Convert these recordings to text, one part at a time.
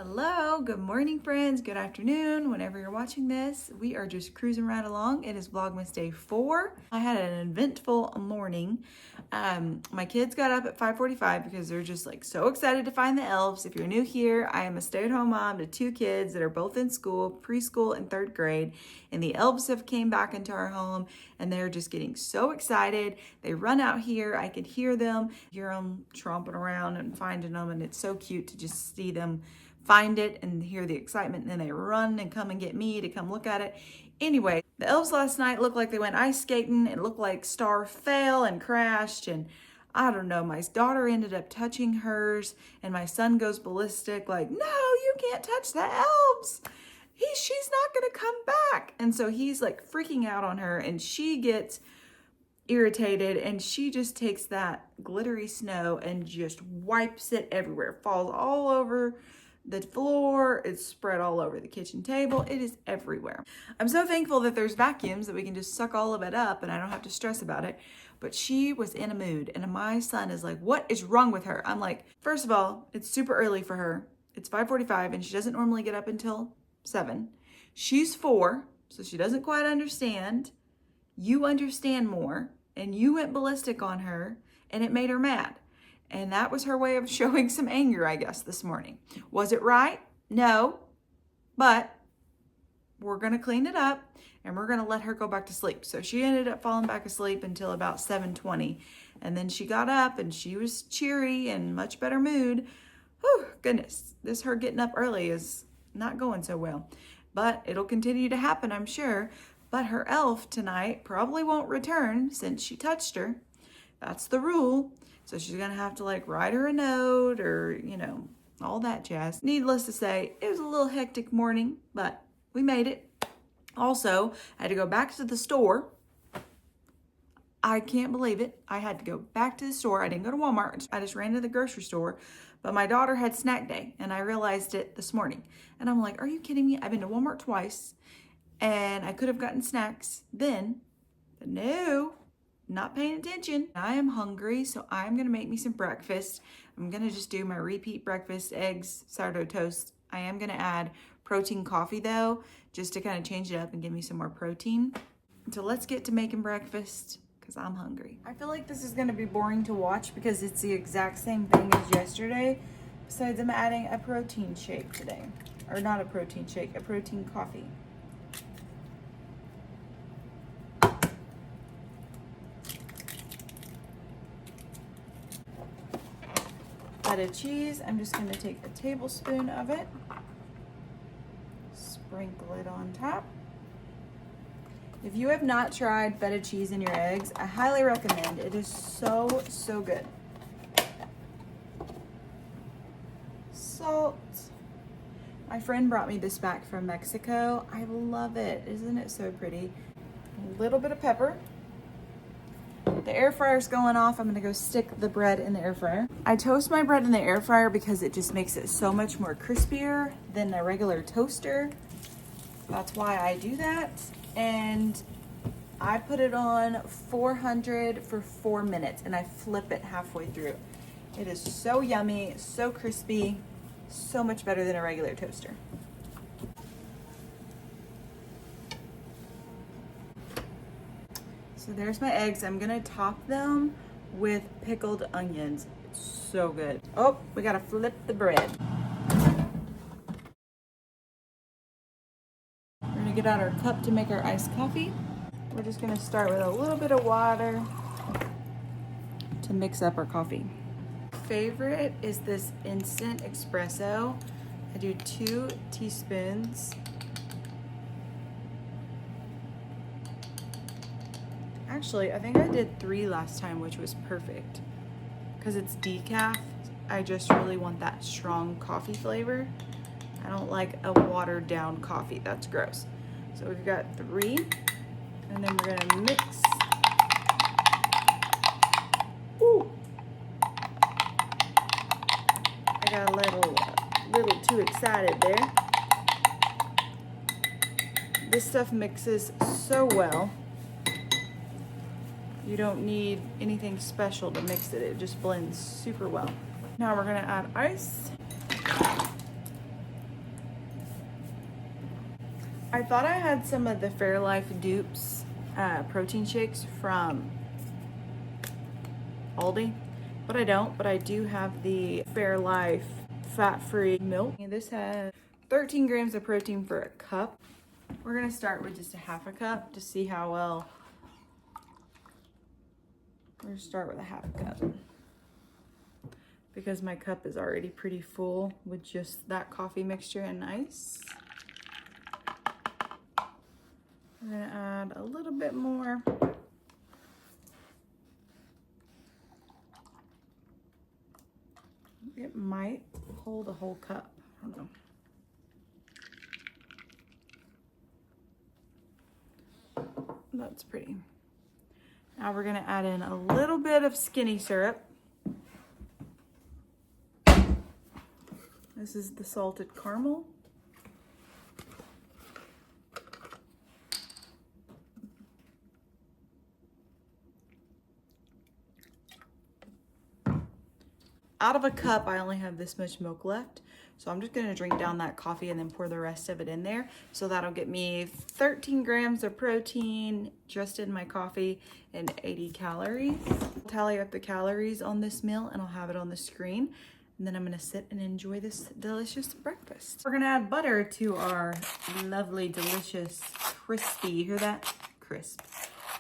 Hello, good morning friends, good afternoon, whenever you're watching this. We are just cruising right along. It is Vlogmas day 4. I had an eventful morning. My kids got up at 5:45 because they're just like so excited to find the elves. If you're new here, I am a stay-at-home mom to 2 kids that are both in school, preschool and 3rd grade. And the elves have came back into our home and they're just getting so excited. They run out here. I could hear them tromping around and finding them. And it's so cute to just see them find it and hear the excitement, and then they run and come and get me to come look at it. Anyway, the elves last night looked like they went ice skating. It looked like Star fell and crashed, and I don't know, my daughter ended up touching hers and my son goes ballistic like, no, you can't touch the elves. She's not gonna come back. And so he's like freaking out on her and she gets irritated and she just takes that glittery snow and just wipes it everywhere. It falls all over the floor, it's spread all over the kitchen table, it is everywhere. I'm so thankful that there's vacuums that we can just suck all of it up and I don't have to stress about it. But she was in a mood and my son is like, what is wrong with her? I'm like, first of all, it's super early for her. It's 5:45 and she doesn't normally get up until 7. She's 4, so she doesn't quite understand. You understand more and you went ballistic on her and it made her mad. And that was her way of showing some anger, I guess, this morning. Was it right? No. But we're going to clean it up and we're going to let her go back to sleep. So she ended up falling back asleep until about 7:20. And then she got up and she was cheery and much better mood. Whew, goodness. Her getting up early is not going so well. But it'll continue to happen, I'm sure. But her elf tonight probably won't return since she touched her. That's the rule. So she's going to have to like write her a note or, all that jazz. Needless to say, it was a little hectic morning, but we made it. Also, I had to go back to the store. I can't believe it. I had to go back to the store. I didn't go to Walmart. I just ran to the grocery store. But my daughter had snack day and I realized it this morning. And I'm like, are you kidding me? I've been to Walmart twice and I could have gotten snacks then, but no. Not paying attention. I am hungry, so I'm gonna make me some breakfast. I'm gonna just do my repeat breakfast, eggs, sourdough toast. I am gonna add protein coffee though, just to kind of change it up and give me some more protein. So let's get to making breakfast, because I'm hungry. I feel like this is gonna be boring to watch because it's the exact same thing as yesterday, besides I'm adding a protein shake today. Or not a protein shake, a protein coffee. Feta cheese, I'm just going to take a tablespoon of it, sprinkle it on top. If you have not tried feta cheese in your eggs, I highly recommend. It is so, so good. Salt. My friend brought me this back from Mexico. I love it. Isn't it so pretty? A little bit of pepper. The air fryer's going off. I'm gonna go stick the bread in the air fryer. I toast my bread in the air fryer because it just makes it so much more crispier than a regular toaster. That's why I do that. And I put it on 400 for 4 minutes and I flip it halfway through. It is so yummy, so crispy, so much better than a regular toaster. So there's my eggs. I'm gonna top them with pickled onions. It's so good. Oh, we gotta flip the bread. We're gonna get out our cup to make our iced coffee. We're just gonna start with a little bit of water to mix up our coffee. Favorite is this instant espresso. I do 2 teaspoons. Actually, I think I did 3 last time, which was perfect. Because it's decaf, I just really want that strong coffee flavor. I don't like a watered down coffee, that's gross. So we've got 3, and then we're gonna mix. Ooh. I got a little too excited there. This stuff mixes so well. You don't need anything special to mix it. It just blends super well. Now we're gonna add ice. I thought I had some of the Fairlife Dupes protein shakes from Aldi, but I don't. But I do have the Fairlife fat-free milk. And this has 13 grams of protein for a cup. We're gonna start with just a half a cup to see how well. We're gonna start with a half a cup because my cup is already pretty full with just that coffee mixture and ice. We're gonna add a little bit more. It might hold a whole cup, I don't know. That's pretty. Now we're gonna add in a little bit of skinny syrup. This is the salted caramel. Out of a cup, I only have this much milk left. So I'm just gonna drink down that coffee and then pour the rest of it in there. So that'll get me 13 grams of protein just in my coffee and 80 calories. I'll tally up the calories on this meal and I'll have it on the screen. And then I'm gonna sit and enjoy this delicious breakfast. We're gonna add butter to our lovely, delicious, crispy, you hear that? Crisp.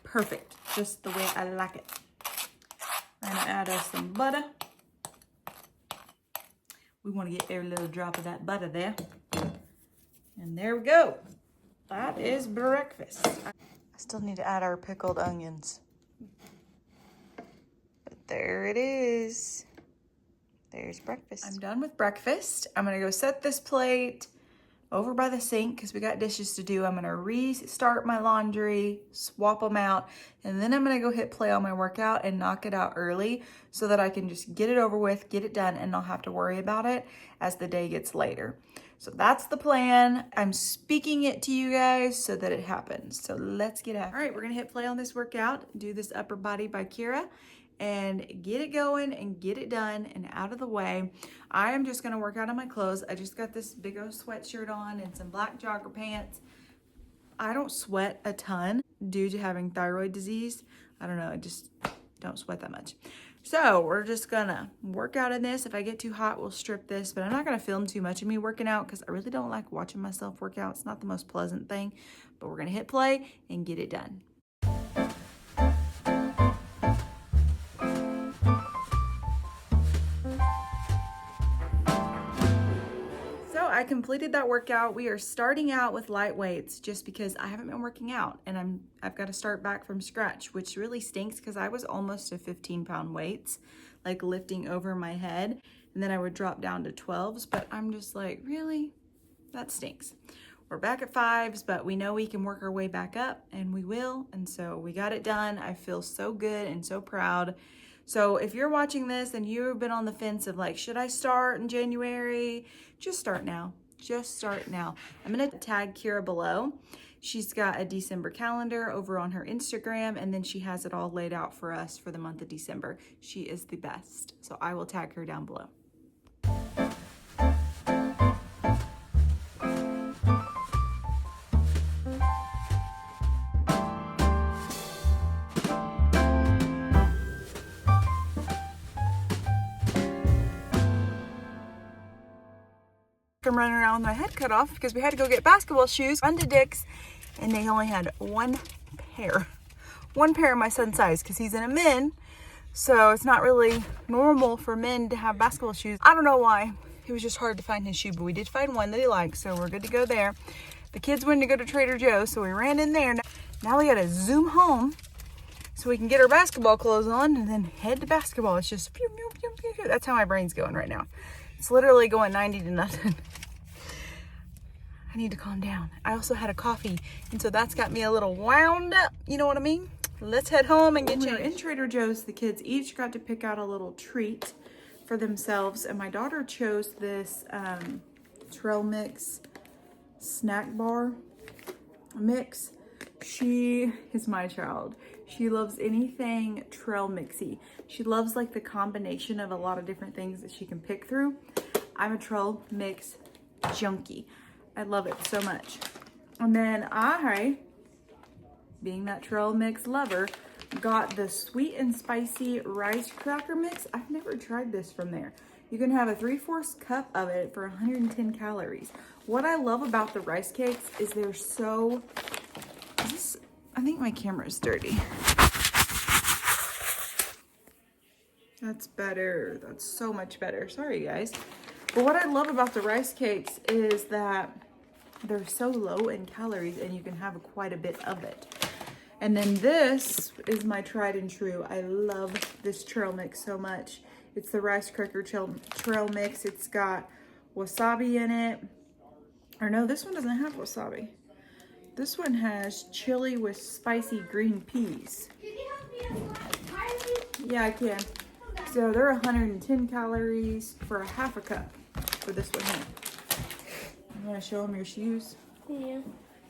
Perfect, just the way I like it. We're gonna add us some butter. We want to get every little drop of that butter there. And there we go. That is breakfast. I still need to add our pickled onions. But there it is. There's breakfast. I'm done with breakfast. I'm going to go set this plate over by the sink because we got dishes to do. I'm going to restart my laundry, swap them out, and then I'm going to go hit play on my workout and knock it out early so that I can just get it over with, get it done, and not have to worry about it as the day gets later. So that's the plan. I'm speaking it to you guys so that it happens. So let's get after it. All right, we're going to hit play on this workout, do this upper body by Kira, and get it going and get it done and out of the way. I am just gonna work out in my clothes. I just got this big old sweatshirt on and some black jogger pants. I don't sweat a ton due to having thyroid disease. I don't know, I just don't sweat that much. So we're just gonna work out in this. If I get too hot, we'll strip this, but I'm not gonna film too much of me working out because I really don't like watching myself work out. It's not the most pleasant thing, but we're gonna hit play and get it done. I completed that workout. We are starting out with light weights just because I haven't been working out and I've got to start back from scratch, which really stinks because I was almost to 15-pound weights, like lifting over my head, and then I would drop down to 12s, but I'm just like, really? That stinks. We're back at 5s, but we know we can work our way back up, and we will, and so we got it done. I feel so good and so proud. So if you're watching this and you've been on the fence of like, should I start in January? Just start now. Just start now. I'm gonna tag Kira below. She's got a December calendar over on her Instagram, and then she has it all laid out for us for the month of December. She is the best. So I will tag her down below. I'm running around with my head cut off because we had to go get basketball shoes. Run to Dick's, and they only had one pair of my son's size because he's in a men, so it's not really normal for men to have basketball shoes. I don't know why. It was just hard to find his shoe, but we did find one that he liked, so we're good to go there. The kids wanted to go to Trader Joe's, so we ran in there. Now we gotta zoom home so we can get our basketball clothes on and then head to basketball. It's just pew, pew, pew, pew, pew. That's how my brain's going right now. It's literally going 90 to nothing. I need to calm down. I also had a coffee, and so that's got me a little wound up. You know what I mean? Let's head home and get changed. In Trader Joe's, the kids each got to pick out a little treat for themselves, and my daughter chose this trail mix snack bar mix. She is my child. She loves anything trail mixy. She loves like the combination of a lot of different things that she can pick through. I'm a trail mix junkie. I love it so much. And then I, being that trail mix lover, got the sweet and spicy rice cracker mix. I've never tried this from there. You can have a 3/4 cup of it for 110 calories. What I love about the rice cakes is they're so, I think my camera is dirty. That's better. That's so much better. Sorry, guys. But what I love about the rice cakes is that they're so low in calories and you can have quite a bit of it. And then this is my tried and true. I love this trail mix so much. It's the rice cracker trail mix. It's got wasabi in it. Or no, this one doesn't have wasabi. This one has chili with spicy green peas. Can you help me? Yeah, I can. So they're 110 calories for a half a cup for this one here. You want to show them your shoes? Yeah.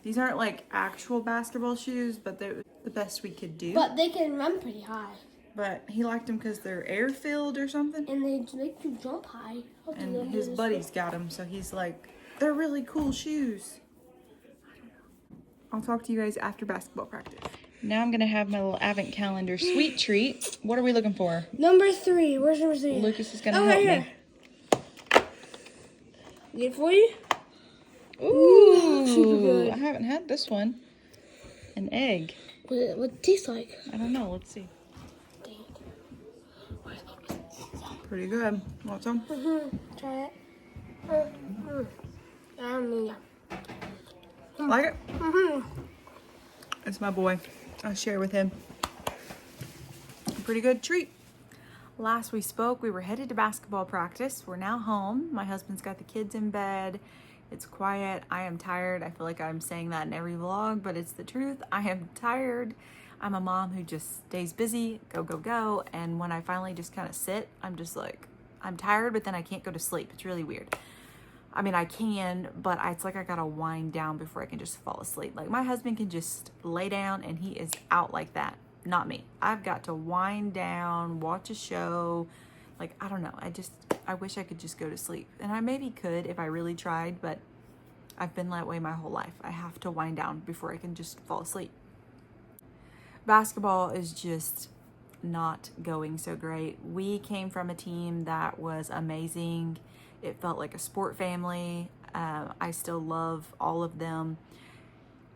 These aren't like actual basketball shoes, but they're the best we could do. But they can run pretty high. But he liked them because they're air-filled or something. And they make you jump high. And his buddies got them, so he's like, they're really cool shoes. I'll talk to you guys after basketball practice. Now I'm gonna have my little advent calendar sweet treat. What are we looking for? Number 3. Where's number 3? Lucas is gonna help me. Get it for you? Ooh, super good. I haven't had this one. An egg. What it tastes like? I don't know. Let's see. Pretty good. Want some? Try it. Like it? It's my boy. I'll share with him. Pretty good treat. Last we spoke, we were headed to basketball practice. We're now home. My husband's got the kids in bed. It's quiet. I am tired. I feel like I'm saying that in every vlog, but it's the truth. I am tired. I'm a mom who just stays busy, go, go, go. And when I finally just kind of sit, I'm just like, I'm tired, but then I can't go to sleep. It's really weird. I mean, I can, but it's like I gotta wind down before I can just fall asleep. Like my husband can just lay down and he is out like that. Not me. I've got to wind down, watch a show. Like, I don't know. I wish I could just go to sleep. And I maybe could if I really tried, but I've been that way my whole life. I have to wind down before I can just fall asleep. Basketball is just not going so great. We came from a team that was amazing. It felt like a sport family. I still love all of them.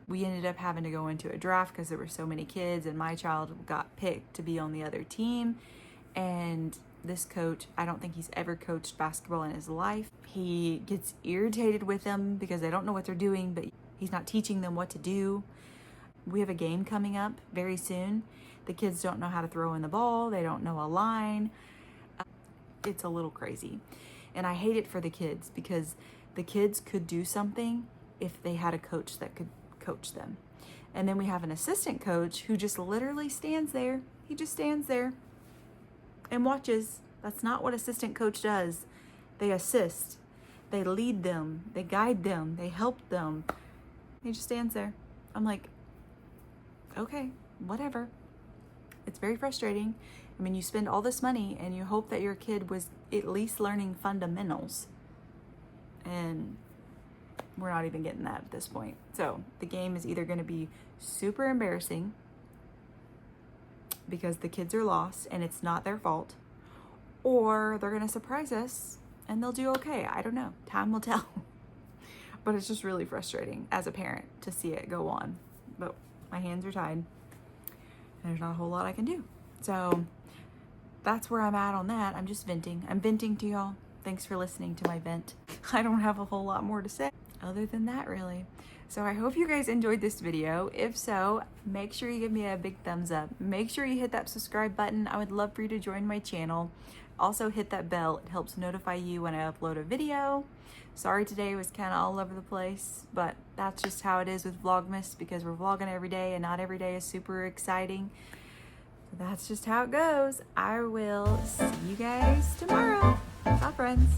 We ended up having to go into a draft because there were so many kids, and my child got picked to be on the other team. And this coach, I don't think he's ever coached basketball in his life. He gets irritated with them because they don't know what they're doing, but he's not teaching them what to do. We have a game coming up very soon. The kids don't know how to throw in the ball. They don't know a line. It's a little crazy. And I hate it for the kids because the kids could do something if they had a coach that could coach them. And then we have an assistant coach who just literally stands there. He just stands there and watches. That's not what assistant coach does. They assist. They lead them. They guide them. They help them. He just stands there. I'm like, okay, whatever. It's very frustrating. I mean, you spend all this money and you hope that your kid was at least learning fundamentals. And we're not even getting that at this point. So the game is either going to be super embarrassing because the kids are lost and it's not their fault, or they're going to surprise us and they'll do okay. I don't know. Time will tell. But it's just really frustrating as a parent to see it go on. But my hands are tied. There's not a whole lot I can do. So that's where I'm at on that. I'm just venting. I'm venting to y'all. Thanks for listening to my vent. I don't have a whole lot more to say other than that, really. So I hope you guys enjoyed this video. If so, make sure you give me a big thumbs up. Make sure you hit that subscribe button. I would love for you to join my channel. Also hit that bell. It helps notify you when I upload a video. Sorry today was kind of all over the place, but that's just how it is with Vlogmas because we're vlogging every day and not every day is super exciting. So that's just how it goes. I will see you guys tomorrow. Bye, friends.